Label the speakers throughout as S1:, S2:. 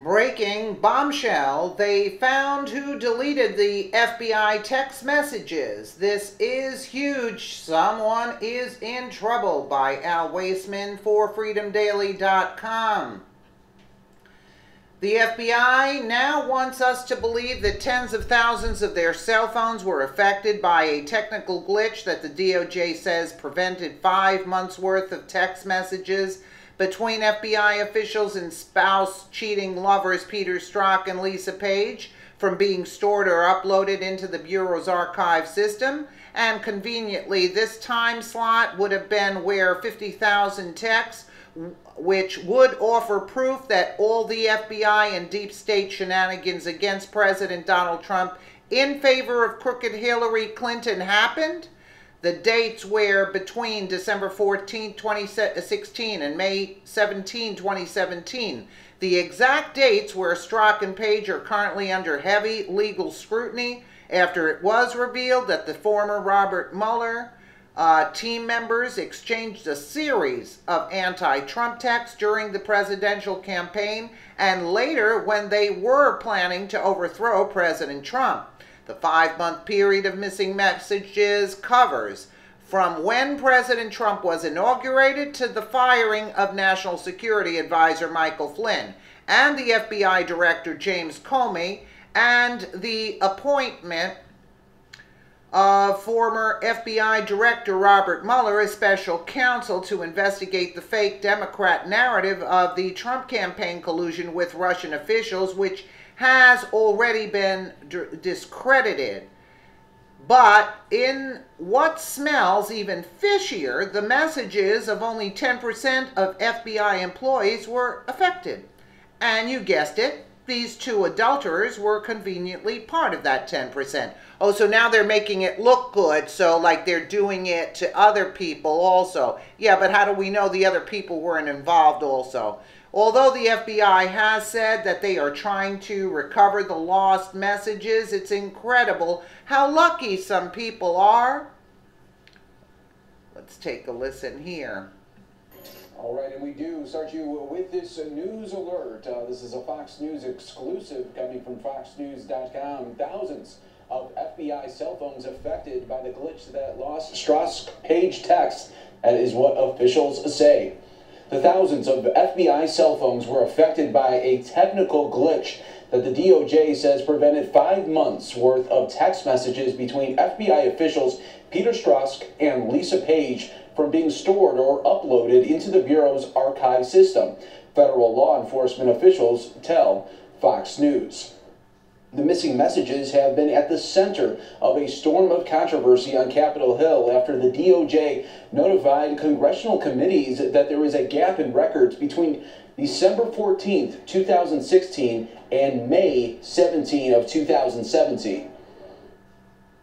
S1: Breaking Bombshell, they found who deleted the FBI text messages. This is huge. Someone is in trouble, by Al Waisman for freedomdaily.com. The FBI now wants us to believe that tens of thousands of their cell phones were affected by a technical glitch that the DOJ says prevented 5 months' worth of text messages between FBI officials and spouse-cheating lovers Peter Strzok and Lisa Page from being stored or uploaded into the Bureau's archive system. And conveniently, this time slot would have been where 50,000 texts, which would offer proof that all the FBI and deep state shenanigans against President Donald Trump in favor of crooked Hillary Clinton happened. The dates were between December 14, 2016 and May 17, 2017. The exact dates where Strzok and Page are currently under heavy legal scrutiny after it was revealed that the former Robert Mueller team members exchanged a series of anti-Trump texts during the presidential campaign and later when they were planning to overthrow President Trump. The 5-month period of missing messages covers from when President Trump was inaugurated to the firing of National Security Advisor Michael Flynn and the FBI Director James Comey and the appointment of former FBI Director Robert Mueller as special counsel to investigate the fake Democrat narrative of the Trump campaign collusion with Russian officials, which has already been discredited. But in what smells even fishier, the messages of only 10% of FBI employees were affected. And you guessed it, these two adulterers were conveniently part of that 10%. Oh, so now they're making it look good, so like they're doing it to other people also. Yeah, but how do we know the other people weren't involved also? Although the FBI has said that they are trying to recover the lost messages, it's incredible how lucky some people are. Let's take a listen here.
S2: All right, and we do start you with this news alert. This is a Fox News exclusive coming from foxnews.com. Thousands of FBI cell phones affected by the glitch that lost Strzok-Page texts. That is what officials say. The thousands of FBI cell phones were affected by a technical glitch that the DOJ says prevented 5 months' worth of text messages between FBI officials Peter Strzok and Lisa Page from being stored or uploaded into the Bureau's archive system, federal law enforcement officials tell Fox News. The missing messages have been at the center of a storm of controversy on Capitol Hill after the DOJ notified congressional committees that there is a gap in records between December 14, 2016 and May 17 of 2017.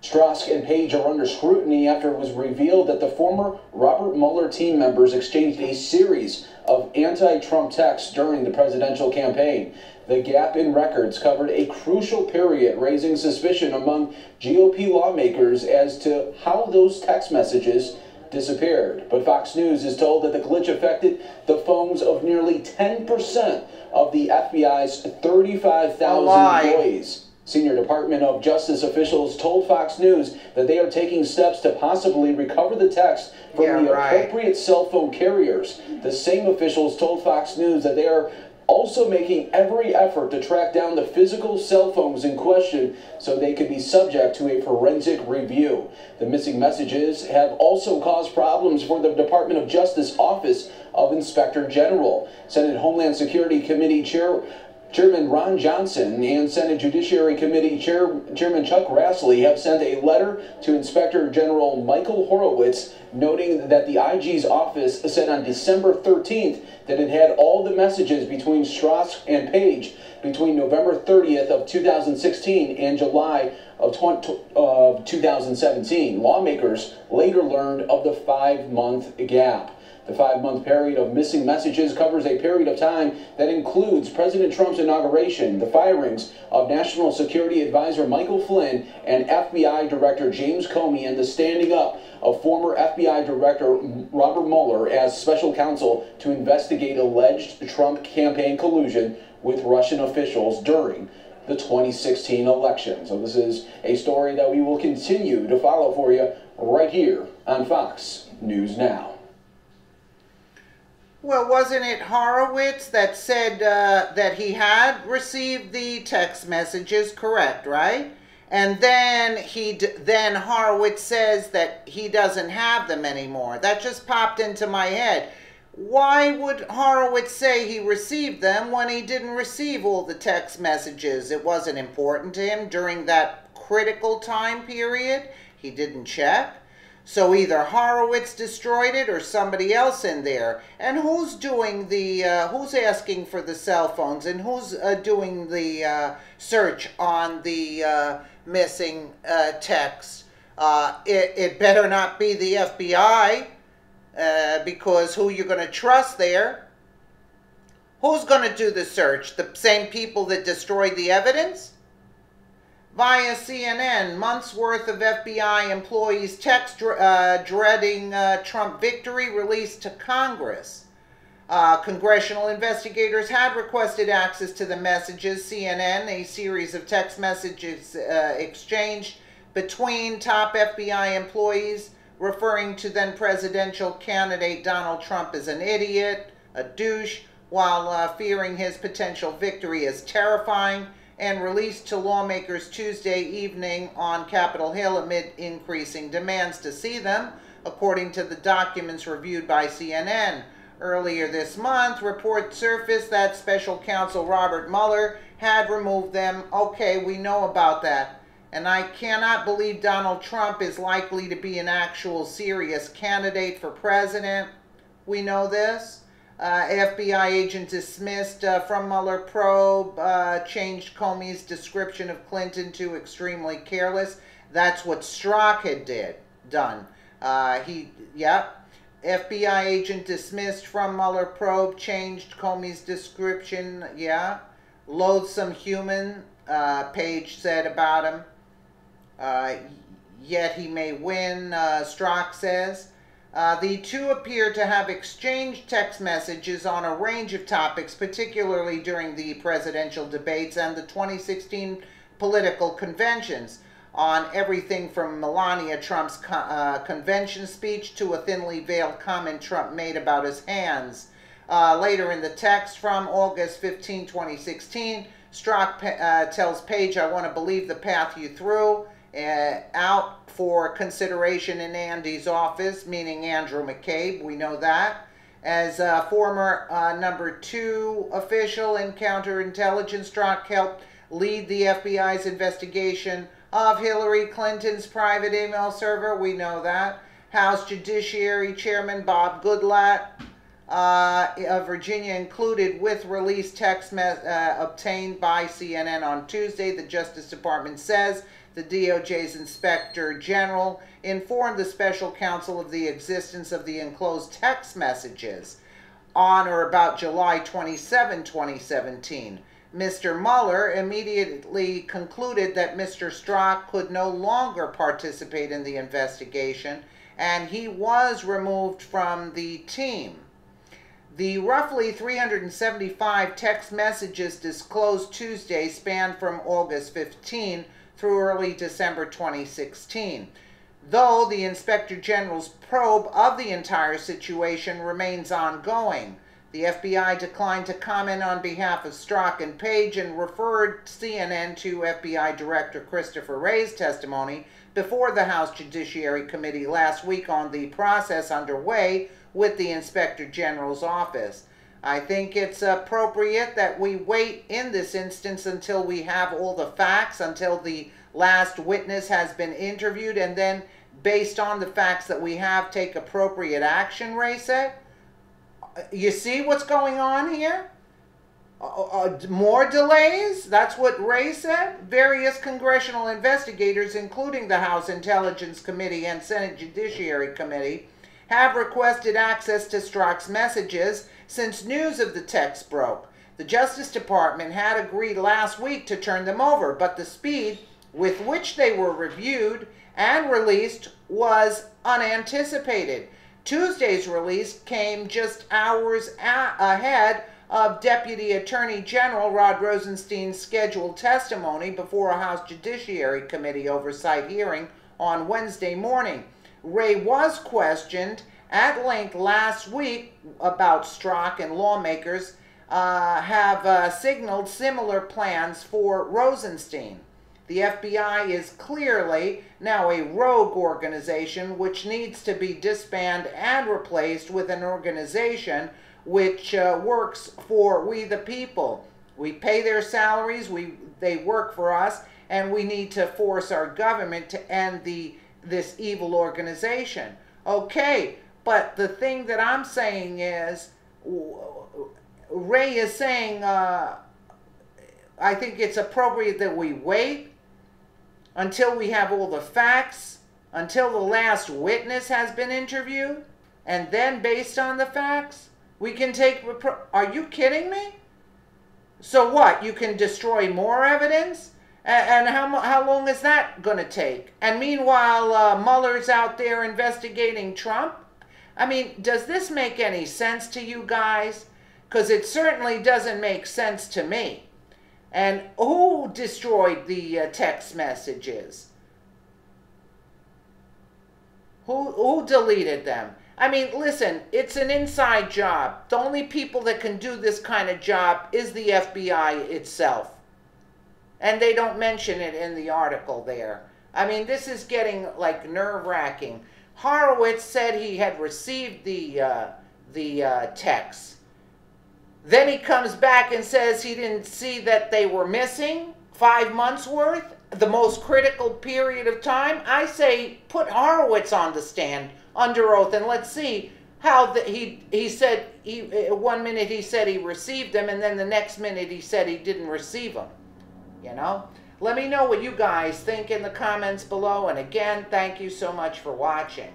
S2: Strzok and Page are under scrutiny after it was revealed that the former Robert Mueller team members exchanged a series of anti-Trump texts during the presidential campaign. The gap in records covered a crucial period, raising suspicion among GOP lawmakers as to how those text messages disappeared. But Fox News is told that the glitch affected the phones of nearly 10% of the FBI's 35,000 employees. Senior Department of Justice officials told Fox News that they are taking steps to possibly recover the text from the appropriate cell phone carriers. The same officials told Fox News that they are also making every effort to track down the physical cell phones in question so they could be subject to a forensic review. The missing messages have also caused problems for the Department of Justice Office of Inspector General. Senate Homeland Security Committee Chairman Ron Johnson and Senate Judiciary Committee Chairman Chuck Grassley have sent a letter to Inspector General Michael Horowitz noting that the IG's office said on December 13th that it had all the messages between Strzok and Page between November 30th of 2016 and July of 2017. Lawmakers later learned of the 5-month gap. The 5-month period of missing messages covers a period of time that includes President Trump's inauguration, the firings of National Security Advisor Michael Flynn and FBI Director James Comey, and the standing up of former FBI Director Robert Mueller as special counsel to investigate alleged Trump campaign collusion with Russian officials during the 2016 election. So this is a story that we will continue to follow for you right here on Fox News Now.
S1: Well, wasn't it Horowitz that said that he had received the text messages, correct, right? And then then Horowitz says that he doesn't have them anymore. That just popped into my head. Why would Horowitz say he received them when he didn't receive all the text messages? It wasn't important to him during that critical time period. He didn't check. So either Horowitz destroyed it or somebody else in there. And who's doing the, who's asking for the cell phones, and who's doing the search on the missing texts? It better not be the FBI, because who you're going to trust there? Who's going to do the search? The same people that destroyed the evidence? Via CNN, months worth of FBI employees' text dreading Trump victory released to Congress. Congressional investigators had requested access to the messages. CNN, a series of text messages exchanged between top FBI employees, referring to then presidential candidate Donald Trump as an idiot, a douche, while fearing his potential victory as terrifying, and released to lawmakers Tuesday evening on Capitol Hill amid increasing demands to see them, according to the documents reviewed by CNN. Earlier this month, reports surfaced that special counsel Robert Mueller had removed them. Okay, we know about that. And I cannot believe Donald Trump is likely to be an actual serious candidate for president. We know this. FBI agent dismissed from Mueller probe, changed Comey's description of Clinton to extremely careless. That's what Strzok had done. FBI agent dismissed from Mueller probe, changed Comey's description. Yeah. Loathsome human, Page said about him. Yet he may win, Strzok says. The two appear to have exchanged text messages on a range of topics, particularly during the presidential debates and the 2016 political conventions, on everything from Melania Trump's convention speech to a thinly veiled comment Trump made about his hands. Later in the text from August 15, 2016, Strzok tells Page, "I want to believe the path you threw out for consideration in Andy's office," meaning Andrew McCabe, we know that. As a former number 2 official in counterintelligence, Strzok helped lead the FBI's investigation of Hillary Clinton's private email server, we know that. House Judiciary Chairman Bob Goodlatte of Virginia included with released text obtained by CNN on Tuesday. The Justice Department says the DOJ's Inspector General informed the special counsel of the existence of the enclosed text messages on or about July 27, 2017. Mr. Mueller immediately concluded that Mr. Strzok could no longer participate in the investigation, and he was removed from the team. The roughly 375 text messages disclosed Tuesday span from August 15 through early December 2016, though the Inspector General's probe of the entire situation remains ongoing. The FBI declined to comment on behalf of Strzok and Page and referred CNN to FBI Director Christopher Wray's testimony before the House Judiciary Committee last week on the process underway with the Inspector General's office. I think it's appropriate that we wait in this instance until we have all the facts, until the last witness has been interviewed, and then, based on the facts that we have, take appropriate action, Wray said. You see what's going on here? More delays? That's what Wray said? Various congressional investigators, including the House Intelligence Committee and Senate Judiciary Committee, have requested access to Strzok's messages since news of the text broke. The Justice Department had agreed last week to turn them over, but the speed with which they were reviewed and released was unanticipated. Tuesday's release came just hours ahead of Deputy Attorney General Rod Rosenstein's scheduled testimony before a House Judiciary Committee oversight hearing on Wednesday morning. Wray was questioned at length last week about Strzok, and lawmakers have signaled similar plans for Rosenstein. The FBI is clearly now a rogue organization which needs to be disbanded and replaced with an organization which works for we the people. We pay their salaries, they work for us, and we need to force our government to end this evil organization. Okay, but the thing that I'm saying is, Ray is saying, I think it's appropriate that we wait until we have all the facts, until the last witness has been interviewed, and then based on the facts, we can take... Are you kidding me? So what, you can destroy more evidence? And how long is that going to take? And meanwhile, Mueller's out there investigating Trump? I mean, does this make any sense to you guys? Because it certainly doesn't make sense to me. And who destroyed the text messages? Who deleted them? I mean, listen, it's an inside job. The only people that can do this kind of job is the FBI itself. And they don't mention it in the article there. I mean, this is getting, like, nerve-wracking. Horowitz said he had received the text. Then he comes back and says he didn't see that they were missing 5 months worth, the most critical period of time. I say put Horowitz on the stand under oath and let's see how he said, 1 minute he said he received them and then the next minute he said he didn't receive them. You know? Let me know what you guys think in the comments below. And again, thank you so much for watching.